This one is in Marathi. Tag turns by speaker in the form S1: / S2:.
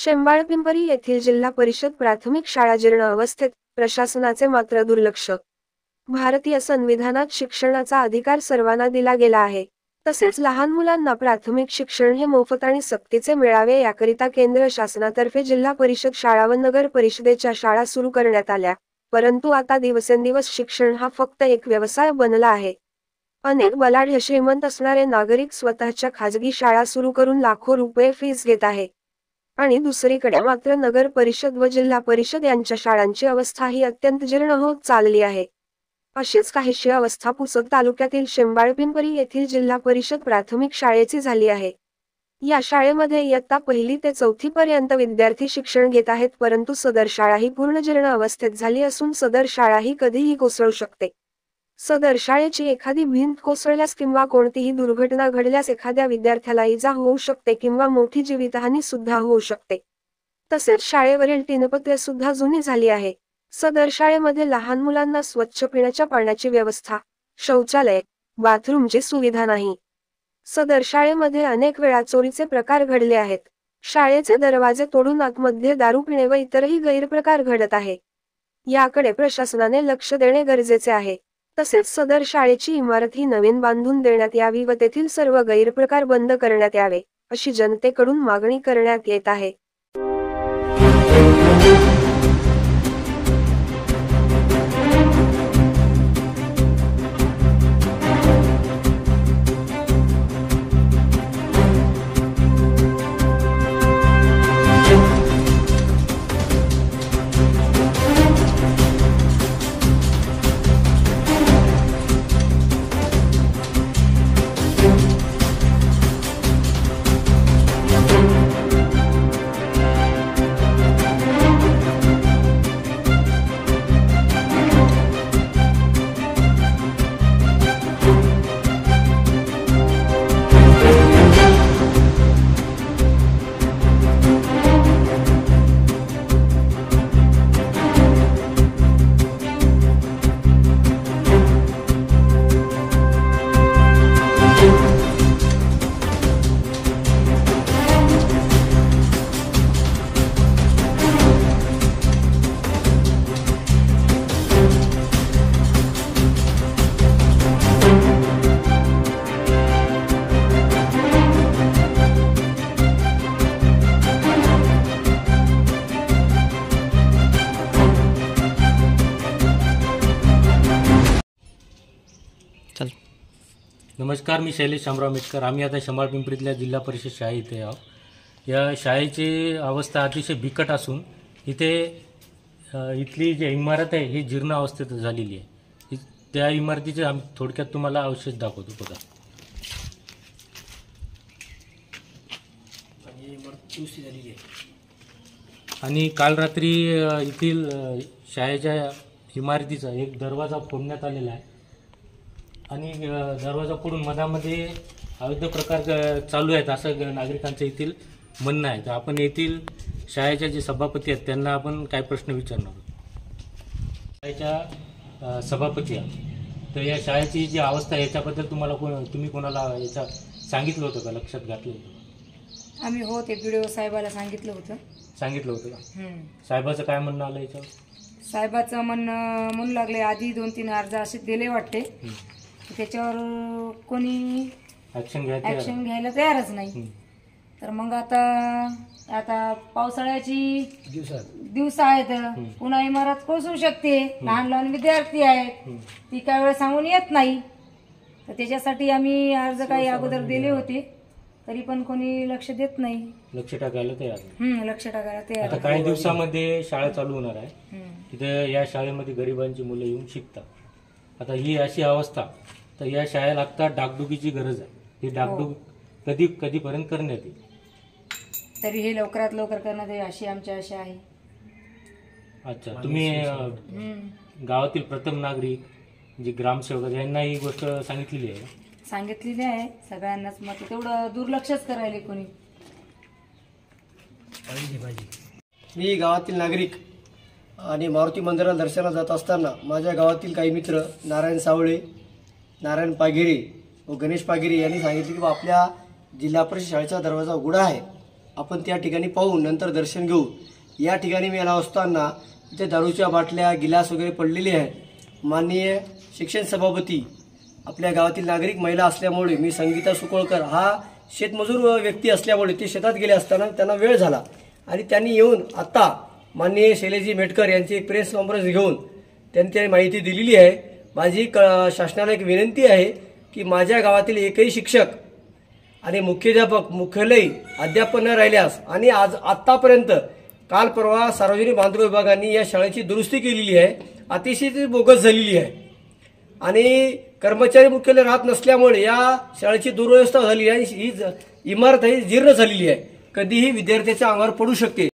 S1: शेंबाळपिंपरी येथील जिल्हा परिषद प्राथमिक शाळा जीर्ण अवस्थेत, प्रशासनाचे मात्र दुर्लक्ष। भारतीय संविधानात शिक्षणाचा अधिकार सर्वांना दिला गेला आहे। तसेच लहान मुलांना प्राथमिक शिक्षण हे मोफत आणि सक्तीचे मिळावे याकरिता केंद्र शासनातर्फे जिल्हा परिषद शाळा व नगर परिषदेच्या शाळा सुरू करण्यात आल्या। परंतु आता दिवसेंदिवस शिक्षण हा फक्त एक व्यवसाय बनला आहे। अनेक बलाढ्य श्रीमंत असणारे नागरिक स्वतःच्या खाजगी शाळा सुरू करून लाखो रुपये फीस घेत आहे। आणि दुसरीकडे मात्र नगर परिषद व जिल्हा परिषद यांच्या शाळांची अवस्था ही अत्यंत जीर्ण होत चालली आहे। अशीच काहीशी अवस्था पुसद तालुक्यातील शेंबाळपिंपरी येथील जिल्हा परिषद प्राथमिक शाळेची झाली आहे। या शाळेमध्ये इयत्ता 1ली ते 4थी पर्यंत विद्यार्थी शिक्षण घेत आहेत, परंतु सदर शाळा ही पूर्ण जीर्ण अवस्थेत झाली असून सदर शाळा ही कधीही कोसळू शकते। सदर शाळेची एखादी भिंत कोसळल्यास किंवा कोणतीही दुर्घटना घडल्यास एखाद्या विद्यार्थ्याला इजा होऊ शकते किंवा मोठी जीवितहानी सुद्धा होऊ शकते। तसेच शाळेवरील टिनपत्रे सुद्धा जुनी झाली आहे। सदर शाळेमध्ये लहान मुलांना स्वच्छ पिण्याच्या पाण्याची व्यवस्था, शौचालय, बाथरूमची सुविधा नाही। सदर शाळेमध्ये अनेक वेळा चोरीचे प्रकार घडले आहेत। शाळेचे दरवाजे तोडून आतमध्ये दारू पिणे व इतरही गैरप्रकार घडत आहे। याकडे प्रशासनाने लक्ष देणे गरजेचे आहे। तसेच सदर शाळेची इमारत ही नवीन बांधून देण्यात यावी व तेथील सर्व गैरप्रकार बंद करण्यात यावे, अशी जनतेकडून मागणी करण्यात येत आहे।
S2: नमस्कार, मी शैलेश शामराव मेटकर। आम्ही आता शेंबाळपिंपरीतल्या जिल्हा परिषद शाळा इथे आहोत। या शाळेची अवस्था अतिशय बिकट असून इथे इथली जी इमारत आहे ही जीर्ण अवस्थेत झालेली आहे। त्या इमारतीचे आम्ही थोडक्यात तुम्हाला अवशेष दाखवतो बघा। आणि काल रात्री येथील शाळेच्या इमारतीचा एक दरवाजा फोडण्यात आलेला आहे आणि दरवाजा फोडून मधामध्ये अवैध प्रकार चालू आहेत असं नागरिकांचं येथील म्हणणं आहे। तर आपण येथील शाळेच्या जे सभापती आहेत त्यांना आपण काय प्रश्न विचारणार आहोत। शाळेच्या सभापती तर या शाळेची जी अवस्था आहे याच्याबद्दल तुम्ही कोणाला याचा सांगितलं होतं का, लक्षात घातलं होतं?
S3: आम्ही हो ते व्हिडिओ साहेबाला सांगितलं होतं
S2: का? साहेबाचं काय म्हणणं आलं याच्यावर?
S3: साहेबाचं म्हणू लागले आधी 2-3 अर्ज असे दिले वाटते, त्याच्यावर कोणी ऍक्शन घ्यायला तयारच नाही। तर मग आता पावसाळ्याची दिवस आहेत, पुन्हा इमारत कोसळू शकते, लहान लहान विद्यार्थी आहेत, ती काय वेळ सांगून येत नाही। तर त्याच्यासाठी आम्ही अर्ज काही अगोदर दिले होते, तरी पण कोणी लक्ष देत नाही,
S2: लक्ष टाकायला
S3: तयार।
S2: आता काही दिवसामध्ये शाळा चालू होणार आहे। तिथे या शाळेमध्ये गरिबांची मुलं येऊन शिकतात। आता ही अशी अवस्था, तर या शाळेला आता डागडुगीची गरज आहे। ही डागडुग कधीपर्यंत करण्यात येईल?
S3: तरी हे लवकरात लवकर करण्यात येईल अशी आमची आशा आहे।
S2: अच्छा, तुम्ही गावातील प्रथम नागरिक जे ग्रामसेवक यांना ही गोष्ट सांगितलेली आहे?
S3: सगळ्यांनाच, मग तेवढं दुर्लक्षच करायला कोणी।
S4: मी गावातील नागरिक आणि मारुती मंदिराला दर्शनाला जात असताना माझ्या गावातील काही मित्र नारायण सावळे, नारायण पागिरे व गणेश पागिरे यांनी सांगितले की आपल्या जिल्हा परिषद शाळेचा दरवाजा उघडा आहे आपण त्या ठिकाणी पाहून नंतर दर्शन घेऊ। या ठिकाणी मी आलो असताना इथे दारूच्या बाटल्या गिलास वगैरे पडलेले आहेत। माननीय शिक्षण सभापती आपल्या गावातील नागरिक महिला असल्यामुळे मी संगीता सुकोळकर हा शेतमजूर व्यक्ती असल्यामुळे ते शेतात गेले असताना त्यांना वेळ झाला आणि त्यांनी येऊन आता माननीय शैलेजी मेटकर यांची एक प्रेस कॉन्फरन्स घेऊन त्यांनी माहिती दिलेली आहे। माझी शासनाला एक विनंती आहे की माझ्या गावातील एकही शिक्षक आणि मुख्याध्यापक मुख्यालय अध्यापन न राहिल्यास आणि आज आतापर्यंत काल परवा सार्वजनिक बांधकाम विभागाने या शाळेची दुरुस्ती केलेली आहे, अतिशय ती बोगस झालेली आहे आणि कर्मचारी मुख्यालय राहत नसल्यामुळे या शाळेची दुर्व्यवस्था झाली आहे। ही इमारत ही जीर्ण झालेली आहे, कधीही विद्यार्थ्याच्या अंगावर पडू शकते।